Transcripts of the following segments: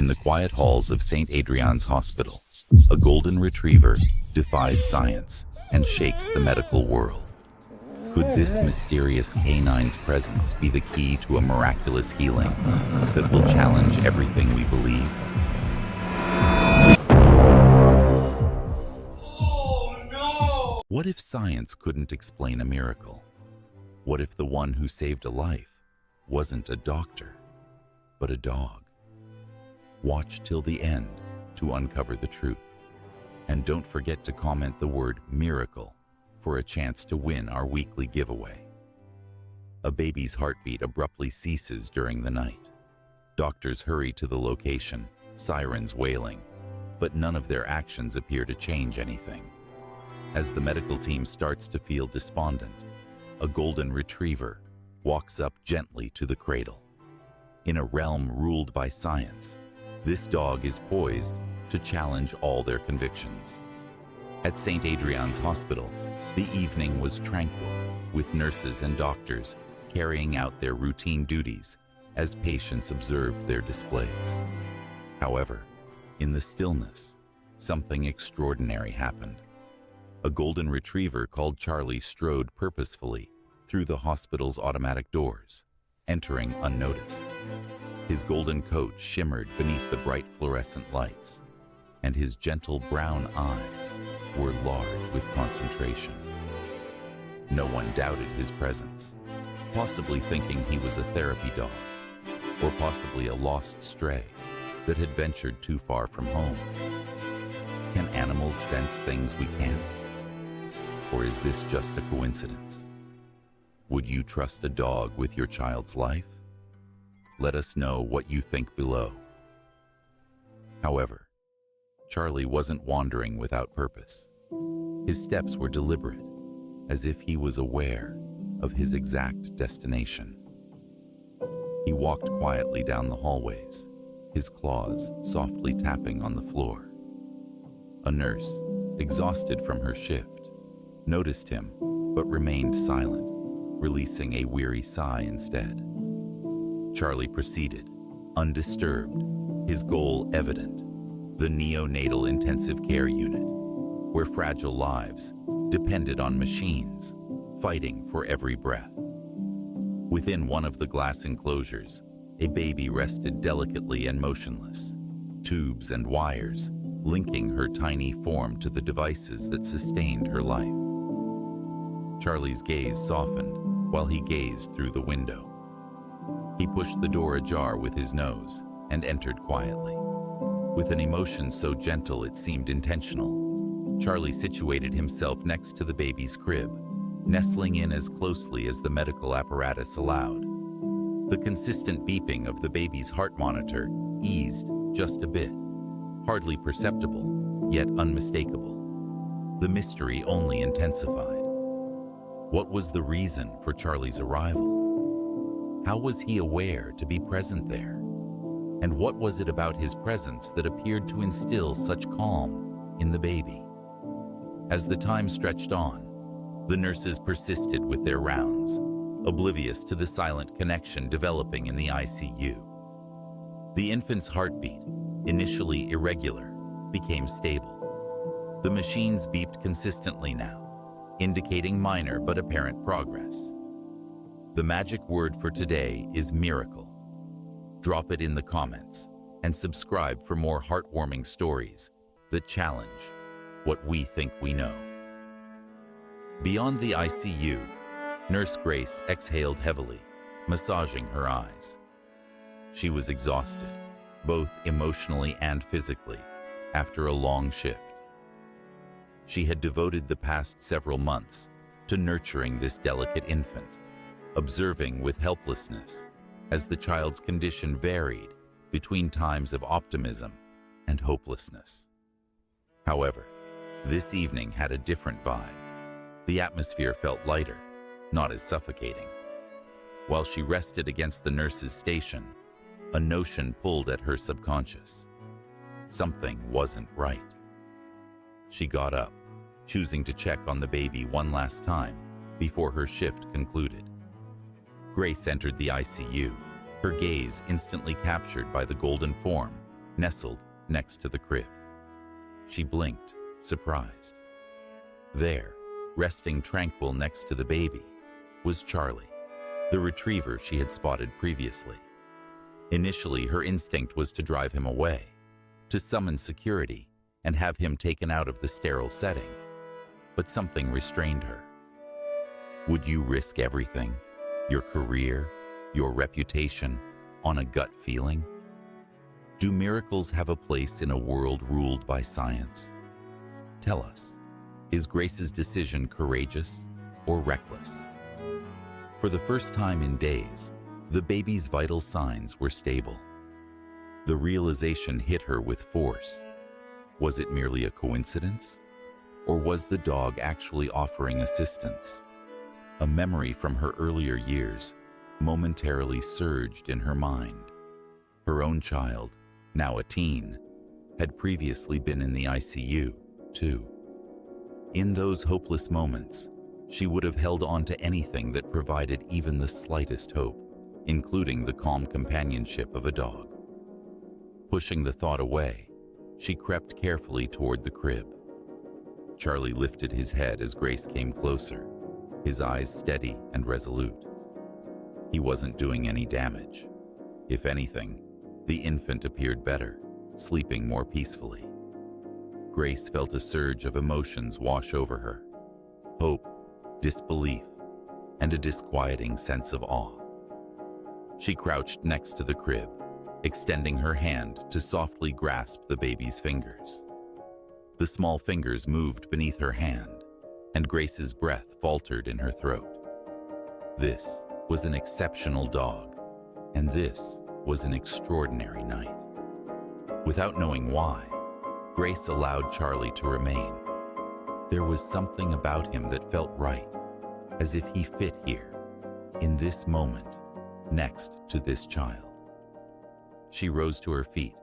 In the quiet halls of St. Adrianne's Hospital, a golden retriever defies science and shakes the medical world. Could this mysterious canine's presence be the key to a miraculous healing that will challenge everything we believe? Oh no! What if science couldn't explain a miracle? What if the one who saved a life wasn't a doctor, but a dog? Watch till the end to uncover the truth. And don't forget to comment the word miracle for a chance to win our weekly giveaway. A baby's heartbeat abruptly ceases during the night. Doctors hurry to the location, sirens wailing, but none of their actions appear to change anything. As the medical team starts to feel despondent, a golden retriever walks up gently to the cradle. In a realm ruled by science, this dog is poised to challenge all their convictions. At St. Adrianne's Hospital, the evening was tranquil, with nurses and doctors carrying out their routine duties as patients observed their displays. However, in the stillness, something extraordinary happened. A golden retriever called Charlie strode purposefully through the hospital's automatic doors, entering unnoticed. His golden coat shimmered beneath the bright fluorescent lights, and his gentle brown eyes were large with concentration. No one doubted his presence, possibly thinking he was a therapy dog, or possibly a lost stray that had ventured too far from home. Can animals sense things we can't? Or is this just a coincidence? Would you trust a dog with your child's life? Let us know what you think below. However, Charlie wasn't wandering without purpose. His steps were deliberate, as if he was aware of his exact destination. He walked quietly down the hallways, his claws softly tapping on the floor. A nurse, exhausted from her shift, noticed him but remained silent, releasing a weary sigh instead. Charlie proceeded, undisturbed, his goal evident: the neonatal intensive care unit, where fragile lives depended on machines, fighting for every breath. Within one of the glass enclosures, a baby rested delicately and motionless, tubes and wires linking her tiny form to the devices that sustained her life. Charlie's gaze softened while he gazed through the window. He pushed the door ajar with his nose and entered quietly. With an emotion so gentle it seemed intentional, Charlie situated himself next to the baby's crib, nestling in as closely as the medical apparatus allowed. The consistent beeping of the baby's heart monitor eased just a bit, hardly perceptible, yet unmistakable. The mystery only intensified. What was the reason for Charlie's arrival? How was he aware to be present there? And what was it about his presence that appeared to instill such calm in the baby? As the time stretched on, the nurses persisted with their rounds, oblivious to the silent connection developing in the ICU. The infant's heartbeat, initially irregular, became stable. The machines beeped consistently now, indicating minor but apparent progress. The magic word for today is miracle. Drop it in the comments and subscribe for more heartwarming stories that challenge what we think we know. Beyond the ICU, Nurse Grace exhaled heavily, massaging her eyes. She was exhausted, both emotionally and physically, after a long shift. She had devoted the past several months to nurturing this delicate infant, observing with helplessness as the child's condition varied between times of optimism and hopelessness. However, this evening had a different vibe. The atmosphere felt lighter, not as suffocating. While she rested against the nurse's station, a notion pulled at her subconscious. Something wasn't right. She got up, choosing to check on the baby one last time before her shift concluded. Grace entered the ICU, her gaze instantly captured by the golden form nestled next to the crib. She blinked, surprised. There, resting tranquil next to the baby, was Charlie, the retriever she had spotted previously. Initially, her instinct was to drive him away, to summon security and have him taken out of the sterile setting, but something restrained her. Would you risk everything, your career, your reputation, on a gut feeling? Do miracles have a place in a world ruled by science? Tell us, is Grace's decision courageous or reckless? For the first time in days, the baby's vital signs were stable. The realization hit her with force. Was it merely a coincidence? Or was the dog actually offering assistance? A memory from her earlier years momentarily surged in her mind. Her own child, now a teen, had previously been in the ICU, too. In those hopeless moments, she would have held on to anything that provided even the slightest hope, including the calm companionship of a dog. Pushing the thought away, she crept carefully toward the crib. Charlie lifted his head as Grace came closer, his eyes steady and resolute. He wasn't doing any damage. If anything, the infant appeared better, sleeping more peacefully. Grace felt a surge of emotions wash over her: hope, disbelief, and a disquieting sense of awe. She crouched next to the crib, extending her hand to softly grasp the baby's fingers. The small fingers moved beneath her hand, and Grace's breath faltered in her throat. This was an exceptional dog, and this was an extraordinary night. Without knowing why, Grace allowed Charlie to remain. There was something about him that felt right, as if he fit here, in this moment, next to this child. She rose to her feet,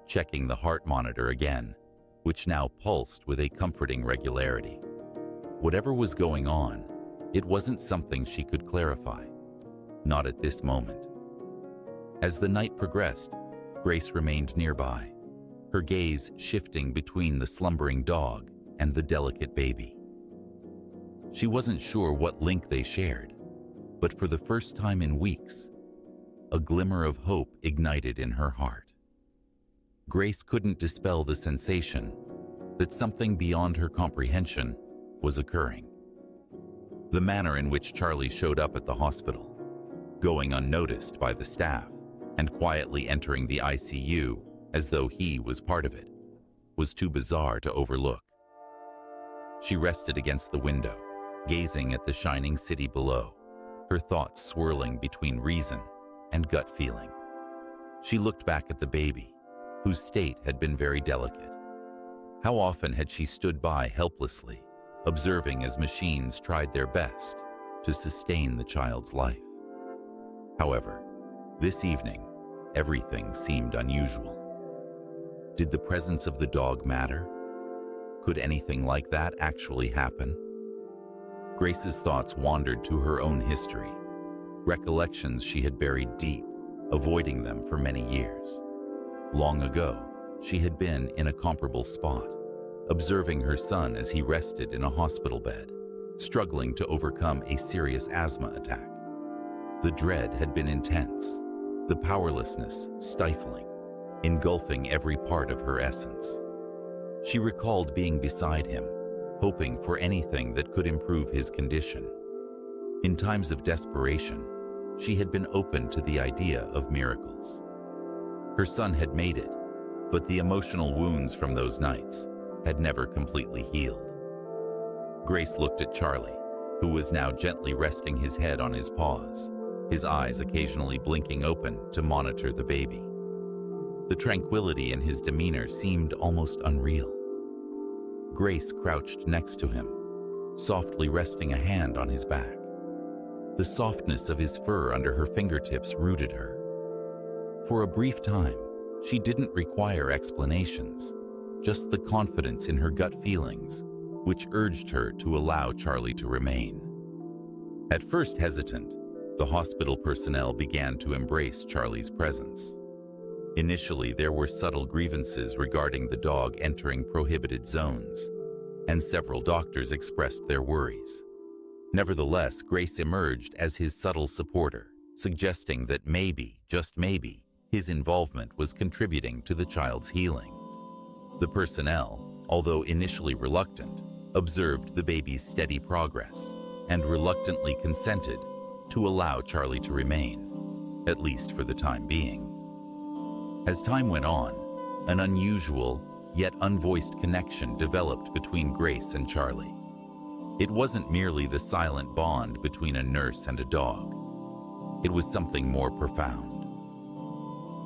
checking the heart monitor again, which now pulsed with a comforting regularity. Whatever was going on, it wasn't something she could clarify, not at this moment. As the night progressed, Grace remained nearby, her gaze shifting between the slumbering dog and the delicate baby. She wasn't sure what link they shared, but for the first time in weeks, a glimmer of hope ignited in her heart. Grace couldn't dispel the sensation that something beyond her comprehension was occurring. The manner in which Charlie showed up at the hospital, going unnoticed by the staff and quietly entering the ICU as though he was part of it, was too bizarre to overlook. She rested against the window, gazing at the shining city below, her thoughts swirling between reason and gut feeling. She looked back at the baby, whose state had been very delicate. How often had she stood by helplessly, observing as machines tried their best to sustain the child's life? However, this evening, everything seemed unusual. Did the presence of the dog matter? Could anything like that actually happen? Grace's thoughts wandered to her own history, recollections she had buried deep, avoiding them for many years. Long ago, she had been in a comparable spot, observing her son as he rested in a hospital bed, struggling to overcome a serious asthma attack. The dread had been intense, the powerlessness stifling, engulfing every part of her essence. She recalled being beside him, hoping for anything that could improve his condition. In times of desperation, she had been open to the idea of miracles. Her son had made it, but the emotional wounds from those nights had never completely healed. Grace looked at Charlie, who was now gently resting his head on his paws, his eyes occasionally blinking open to monitor the baby. The tranquility in his demeanor seemed almost unreal. Grace crouched next to him, softly resting a hand on his back. The softness of his fur under her fingertips rooted her. For a brief time, she didn't require explanations, just the confidence in her gut feelings, which urged her to allow Charlie to remain. At first hesitant, the hospital personnel began to embrace Charlie's presence. Initially, there were subtle grievances regarding the dog entering prohibited zones, and several doctors expressed their worries. Nevertheless, Grace emerged as his subtle supporter, suggesting that maybe, just maybe, his involvement was contributing to the child's healing. The personnel, although initially reluctant, observed the baby's steady progress and reluctantly consented to allow Charlie to remain, at least for the time being. As time went on, an unusual yet unvoiced connection developed between Grace and Charlie. It wasn't merely the silent bond between a nurse and a dog. It was something more profound.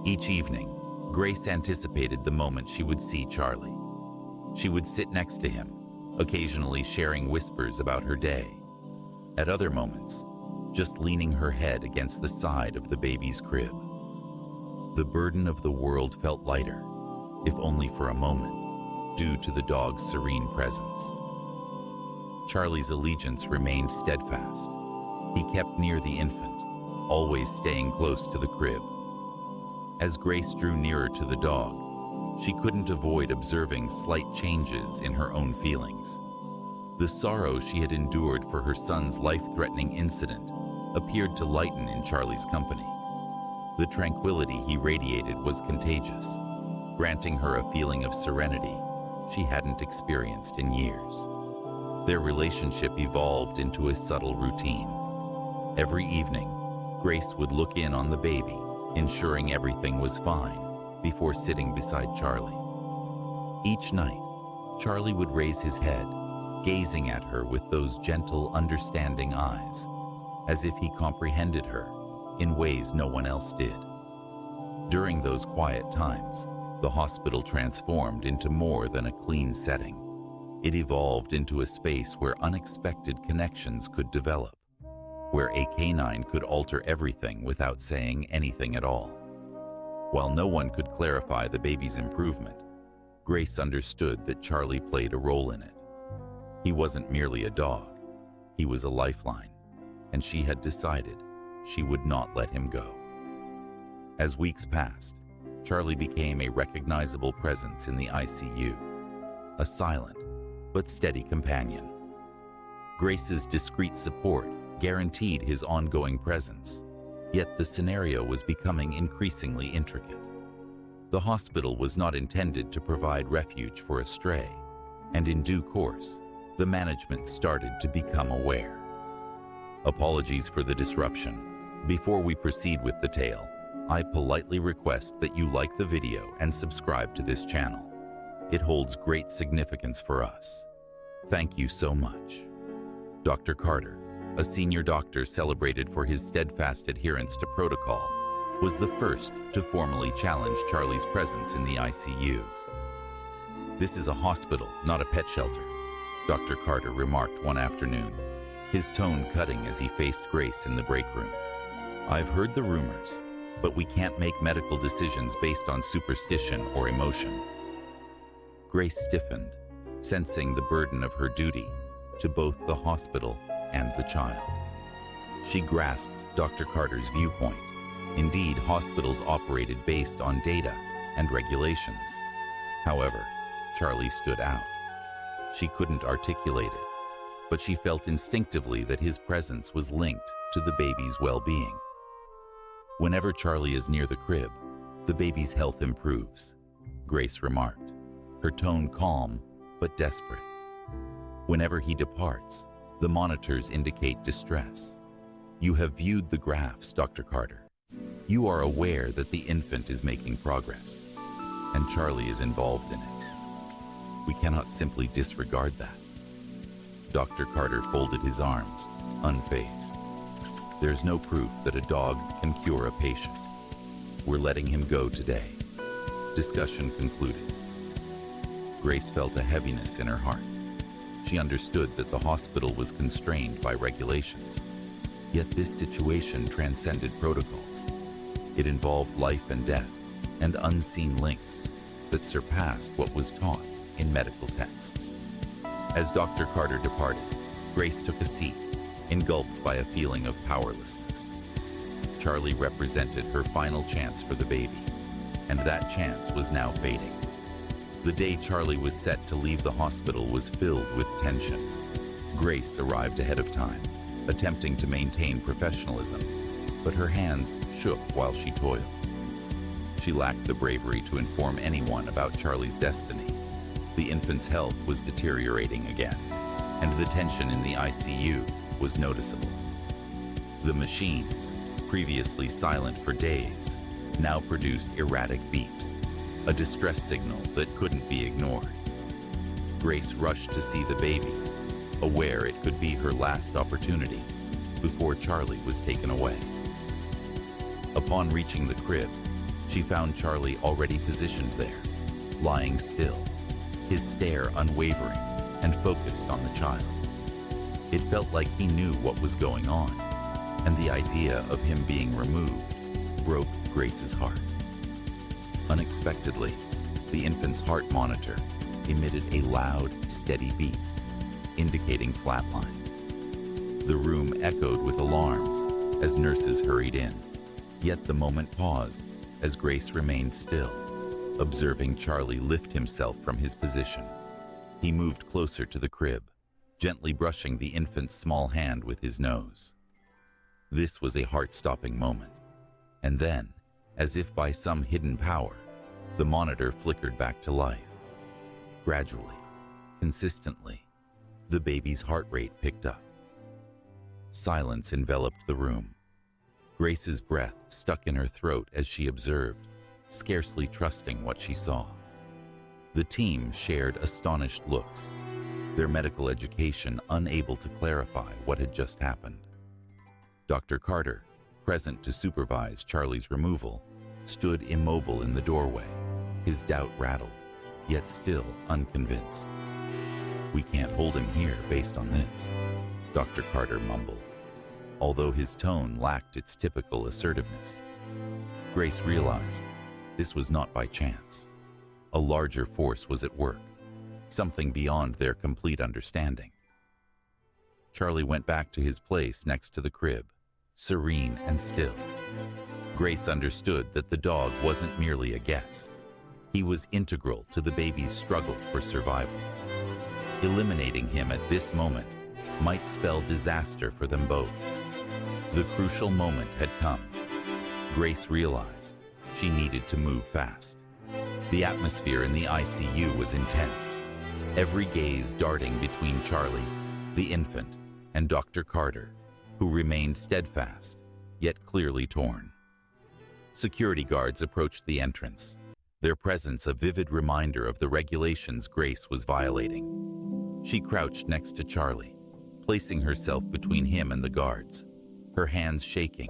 Each evening, Grace anticipated the moment she would see Charlie. She would sit next to him, occasionally sharing whispers about her day. At other moments, just leaning her head against the side of the baby's crib. The burden of the world felt lighter, if only for a moment, due to the dog's serene presence. Charlie's allegiance remained steadfast. He kept near the infant, always staying close to the crib. As Grace drew nearer to the dog, she couldn't avoid observing slight changes in her own feelings. The sorrow she had endured for her son's life-threatening incident appeared to lighten in Charlie's company. The tranquility he radiated was contagious, granting her a feeling of serenity she hadn't experienced in years. Their relationship evolved into a subtle routine. Every evening, Grace would look in on the baby, ensuring everything was fine, before sitting beside Charlie. Each night, Charlie would raise his head, gazing at her with those gentle, understanding eyes, as if he comprehended her in ways no one else did. During those quiet times, the hospital transformed into more than a clean setting. It evolved into a space where unexpected connections could develop, where a canine could alter everything without saying anything at all. While no one could clarify the baby's improvement, Grace understood that Charlie played a role in it. He wasn't merely a dog, he was a lifeline, and she had decided she would not let him go. As weeks passed, Charlie became a recognizable presence in the ICU, a silent but steady companion. Grace's discreet support guaranteed his ongoing presence, yet the scenario was becoming increasingly intricate. The hospital was not intended to provide refuge for a stray, and in due course, the management started to become aware. Apologies for the disruption. Before we proceed with the tale, I politely request that you like the video and subscribe to this channel. It holds great significance for us. Thank you so much. Dr. Carter, a senior doctor celebrated for his steadfast adherence to protocol, was the first to formally challenge Charlie's presence in the ICU. "This is a hospital, not a pet shelter," Dr. Carter remarked one afternoon, his tone cutting as he faced Grace in the break room. "I've heard the rumors, but we can't make medical decisions based on superstition or emotion." Grace stiffened, sensing the burden of her duty to both the hospital and the child. She grasped Dr. Carter's viewpoint. Indeed, hospitals operated based on data and regulations. However, Charlie stood out. She couldn't articulate it, but she felt instinctively that his presence was linked to the baby's well-being. "Whenever Charlie is near the crib, the baby's health improves," Grace remarked, her tone calm but desperate. "Whenever he departs, the monitors indicate distress. You have viewed the graphs, Dr. Carter. You are aware that the infant is making progress, and Charlie is involved in it. We cannot simply disregard that." Dr. Carter folded his arms, unfazed. "There's no proof that a dog can cure a patient. We're letting him go today." Discussion concluded. Grace felt a heaviness in her heart. She understood that the hospital was constrained by regulations, yet this situation transcended protocols. It involved life and death and unseen links that surpassed what was taught in medical texts. As Dr. Carter departed, Grace took a seat, engulfed by a feeling of powerlessness. Charlie represented her final chance for the baby, and that chance was now fading. The day Charlie was set to leave the hospital was filled with tension. Grace arrived ahead of time, attempting to maintain professionalism, but her hands shook while she toiled. She lacked the bravery to inform anyone about Charlie's destiny. The infant's health was deteriorating again, and the tension in the ICU was noticeable. The machines, previously silent for days, now produced erratic beeps, a distress signal that couldn't be ignored. Grace rushed to see the baby, aware it could be her last opportunity before Charlie was taken away. Upon reaching the crib, she found Charlie already positioned there, lying still, his stare unwavering and focused on the child. It felt like he knew what was going on, and the idea of him being removed broke Grace's heart. Unexpectedly, the infant's heart monitor emitted a loud, steady beep, indicating flatline. The room echoed with alarms as nurses hurried in, yet the moment paused as Grace remained still, observing Charlie lift himself from his position. He moved closer to the crib, gently brushing the infant's small hand with his nose. This was a heart-stopping moment, and then, as if by some hidden power, the monitor flickered back to life. Gradually, consistently, the baby's heart rate picked up. Silence enveloped the room. Grace's breath stuck in her throat as she observed, scarcely trusting what she saw. The team shared astonished looks, their medical education unable to clarify what had just happened. Dr. Carter, present to supervise Charlie's removal, stood immobile in the doorway, his doubt rattled, yet still unconvinced. "We can't hold him here based on this," Dr. Carter mumbled, although his tone lacked its typical assertiveness. Grace realized this was not by chance. A larger force was at work, something beyond their complete understanding. Charlie went back to his place next to the crib, serene and still. Grace understood that the dog wasn't merely a guest. He was integral to the baby's struggle for survival. Eliminating him at this moment might spell disaster for them both. The crucial moment had come. Grace realized she needed to move fast. The atmosphere in the ICU was intense, every gaze darting between Charlie, the infant, and Dr. Carter, who remained steadfast, yet clearly torn. Security guards approached the entrance, their presence a vivid reminder of the regulations Grace was violating. She crouched next to Charlie, placing herself between him and the guards, her hands shaking,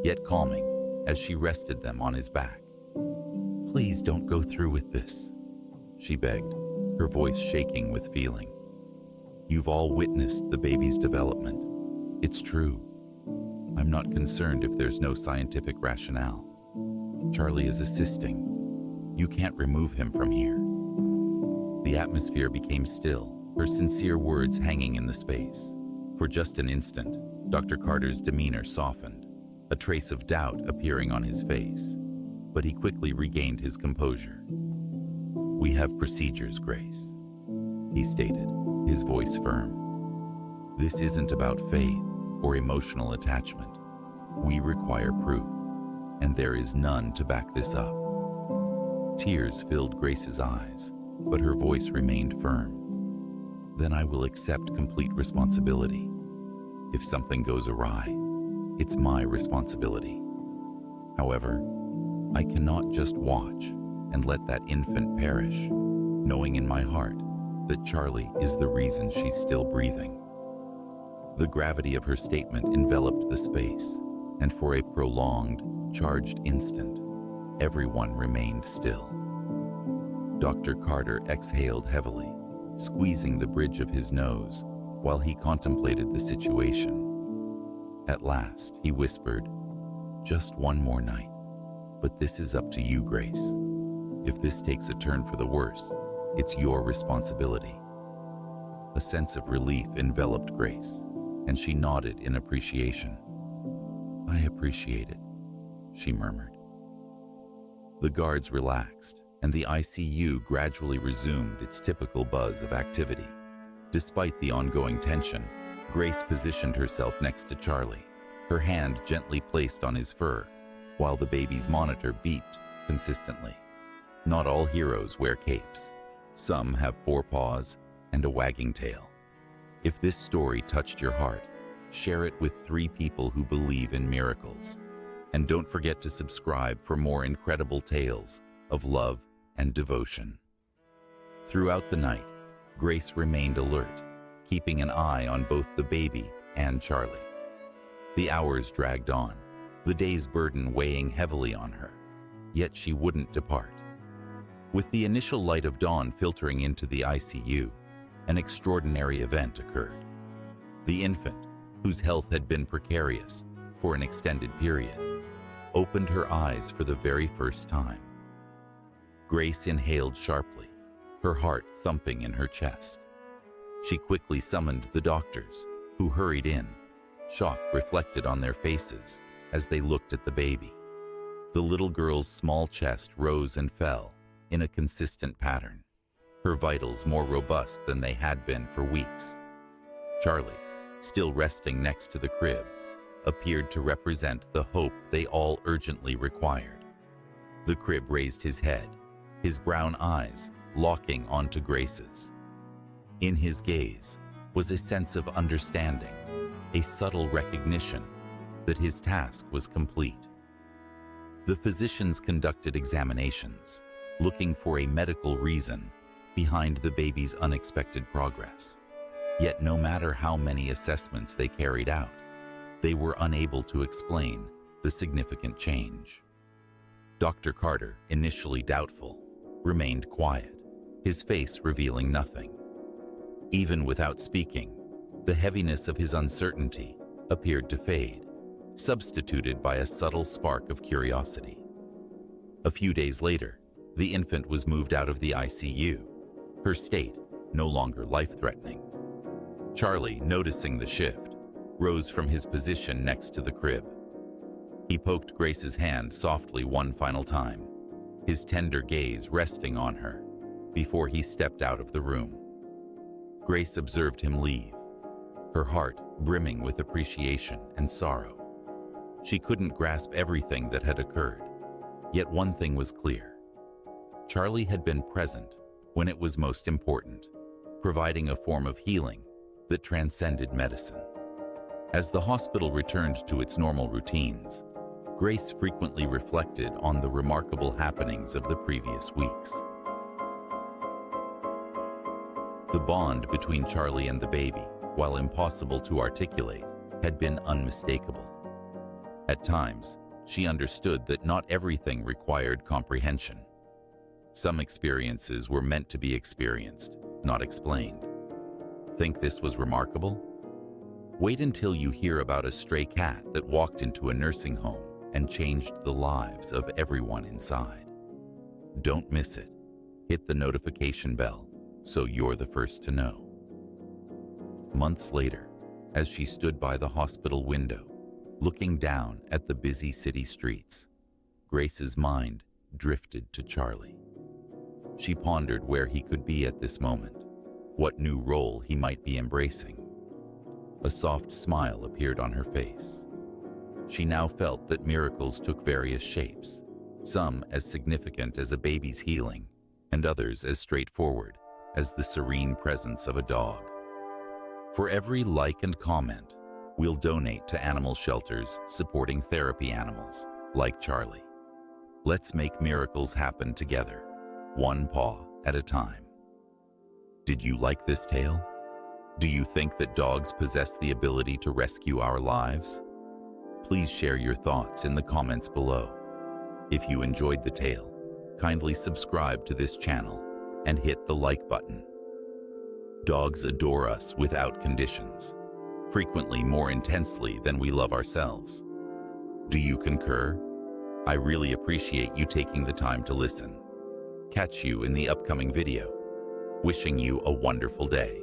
yet calming, as she rested them on his back. "Please don't go through with this," she begged, her voice shaking with feeling. "You've all witnessed the baby's development. It's true. I'm not concerned if there's no scientific rationale. Charlie is assisting. You can't remove him from here." The atmosphere became still, her sincere words hanging in the space. For just an instant, Dr. Carter's demeanor softened, a trace of doubt appearing on his face, but he quickly regained his composure. "We have procedures, Grace," he stated, his voice firm. "This isn't about faith or emotional attachment. We require proof, and there is none to back this up." Tears filled Grace's eyes, but her voice remained firm. "Then I will accept complete responsibility. If something goes awry, it's my responsibility. However, I cannot just watch and let that infant perish, knowing in my heart that Charlie is the reason she's still breathing." The gravity of her statement enveloped the space, and for a prolonged, charged instant, everyone remained still. Dr. Carter exhaled heavily, squeezing the bridge of his nose while he contemplated the situation. At last, he whispered, "Just one more night, but this is up to you, Grace. If this takes a turn for the worse, it's your responsibility." A sense of relief enveloped Grace, and she nodded in appreciation. "I appreciate it," she murmured. The guards relaxed, and the ICU gradually resumed its typical buzz of activity. Despite the ongoing tension, Grace positioned herself next to Charlie, her hand gently placed on his fur, while the baby's monitor beeped consistently. Not all heroes wear capes. Some have 4 paws and a wagging tail. If this story touched your heart, share it with 3 people who believe in miracles. And don't forget to subscribe for more incredible tales of love and devotion. Throughout the night, Grace remained alert, keeping an eye on both the baby and Charlie. The hours dragged on, the day's burden weighing heavily on her, yet she wouldn't depart. With the initial light of dawn filtering into the ICU, an extraordinary event occurred. The infant, whose health had been precarious for an extended period, opened her eyes for the very first time. Grace inhaled sharply, her heart thumping in her chest. She quickly summoned the doctors, who hurried in, shock reflected on their faces as they looked at the baby. The little girl's small chest rose and fell in a consistent pattern, her vitals more robust than they had been for weeks. Charlie, still resting next to the crib, appeared to represent the hope they all urgently required. The crib raised his head, his brown eyes locking onto Grace's. In his gaze was a sense of understanding, a subtle recognition that his task was complete. The physicians conducted examinations, looking for a medical reason behind the baby's unexpected progress. Yet no matter how many assessments they carried out, they were unable to explain the significant change. Dr. Carter, initially doubtful, remained quiet, his face revealing nothing. Even without speaking, the heaviness of his uncertainty appeared to fade, substituted by a subtle spark of curiosity. A few days later, the infant was moved out of the ICU, her state no longer life-threatening. Charlie, noticing the shift, rose from his position next to the crib. He poked Grace's hand softly one final time, his tender gaze resting on her, before he stepped out of the room. Grace observed him leave, her heart brimming with appreciation and sorrow. She couldn't grasp everything that had occurred, yet one thing was clear. Charlie had been present when it was most important, providing a form of healing that transcended medicine. As the hospital returned to its normal routines, Grace frequently reflected on the remarkable happenings of the previous weeks. The bond between Charlie and the baby, while impossible to articulate, had been unmistakable. At times, she understood that not everything required comprehension. Some experiences were meant to be experienced, not explained. Think this was remarkable? Wait until you hear about a stray cat that walked into a nursing home and changed the lives of everyone inside. Don't miss it. Hit the notification bell so you're the first to know. Months later, as she stood by the hospital window, looking down at the busy city streets, Grace's mind drifted to Charlie. She pondered where he could be at this moment, what new role he might be embracing. A soft smile appeared on her face. She now felt that miracles took various shapes, some as significant as a baby's healing, and others as straightforward as the serene presence of a dog. For every like and comment, we'll donate to animal shelters supporting therapy animals like Charlie. Let's make miracles happen together, one paw at a time. Did you like this tale? Do you think that dogs possess the ability to rescue our lives? Please share your thoughts in the comments below. If you enjoyed the tale, kindly subscribe to this channel and hit the like button. Dogs adore us without conditions, frequently more intensely than we love ourselves. Do you concur? I really appreciate you taking the time to listen. Catch you in the upcoming video. Wishing you a wonderful day.